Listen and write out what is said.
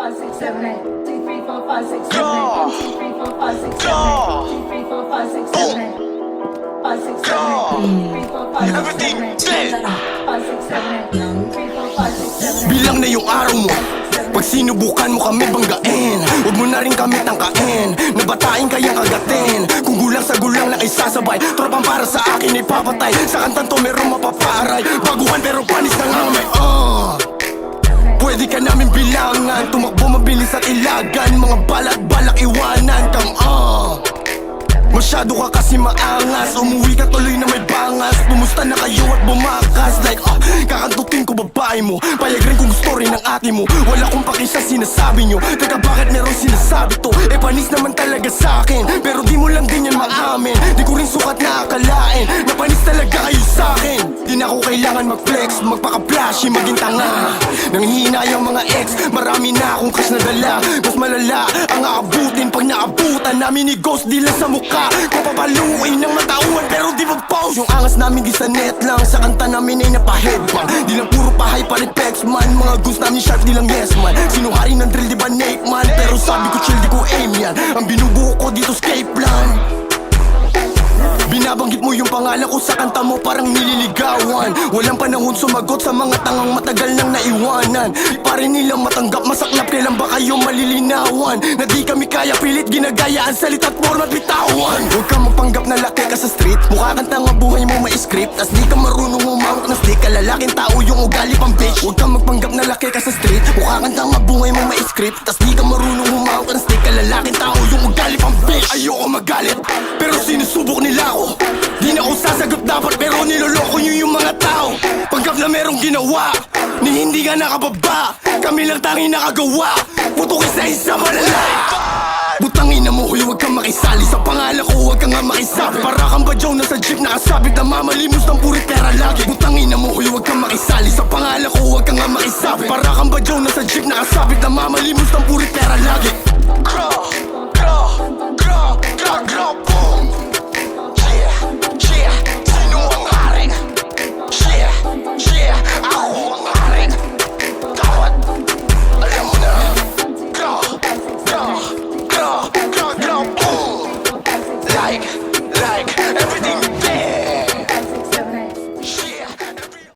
5, 6, 7, 8. 2, 3, 4, 5, 6, 7, 8. 1, 2, 3, 4, 5, 6, 7, 8. 2, 3, 4, 5, 6, 7, 8. 5, 6, 7, 8. 2, 3, 4, 5, 6, 7, 8. 5, 6, 7, 8. 2, 3, 4, 5, 6, 7, 8. Bilang na yung araw mo, pag sinubukan mo kami banggain, huwag mo na rin kami tangkain, nabatain kayang agatin. Kung gulang sa gulang na isasabay, tropang para sa akin ipapatay. Sa kantang to merong mapaparay, baguhan pero panis na nga may pwede ka namin bilangan, tumakbo mabilis at ilagan, mga balak iwanan kang masyado ka kasi maangas, umuwi ka tuloy na may bangas. Pumusta na kayo at bumakas like kakantutin ko babae mo, payag rin kung gusto rin ng ate mo. Wala kong paki sa sinasabi nyo, teka bakit meron sinasabi to? Panis naman talaga sa akin, pero di mo lang din yan maamin. Di ko rin sukat na akalain, na panis talaga kayo sa akin. Di na ako kailangan mag-flex, magpaka-flashy, maging tanga. Nanghihina yung mga ex, marami na akong cash na dala. Mas malala ang aabutin pag naabutan namin ni Ghost, di lang sa mukha. Papapaluin ng matauhan pero di ba pause. Yung angas namin di sa net lang, sa kanta namin ay napaheadbang. Di lang puro pahay pa rin pex man, mga goons namin sharp di lang yes man. Sinuhari ng drill di ba Nate man, pero sabi ko chill di ko aim yan. Ang binubuo ko dito escape plan. Binabanggit mo yung pangalan ko sa kanta mo parang nililigawan. Walang panahon sumagot sa mga tangang matagal nang naiwanan. Pare nilang matanggap masaklap, kailan ba kayo malilinawan? Na di kami kaya pilit ginagaya ang salita't format bitawan. Huwag kang mapanggap na laki ka sa street, mukha kang tanga buhay mo may script. Tas di ka marunong humawak ng stick, kalalaking tao yung ugali pang bitch. Huwag kang magpanggap na laki ka sa street, mukha kang tanga buhay mo may script. Tas di ka marunong humawak ng stick, kalalaking tao yung ugali pang bitch. Ayoko magalit, pero sinusubok nila ako. Di na ako sasagot dapat pero niloloko nyo yung mga tao. Pagkap na merong ginawa, ni hindi ka nakababa, kami lang tanging nakagawa. Putukin sa isa malala. Butangin na mo, huy, huwag kang makisali. Sa pangalan ko, huwag kang nga makisabi. Para kang badyaw na sa jeep nakasabit na mamalimos ng puri pera lagi. Butangin na mo, huy, huwag kang makisali. Sa pangalan ko, huwag kang nga makisabi. Para kang badyaw na sa jeep nakasabit na mamalimos ng puri pera lagi.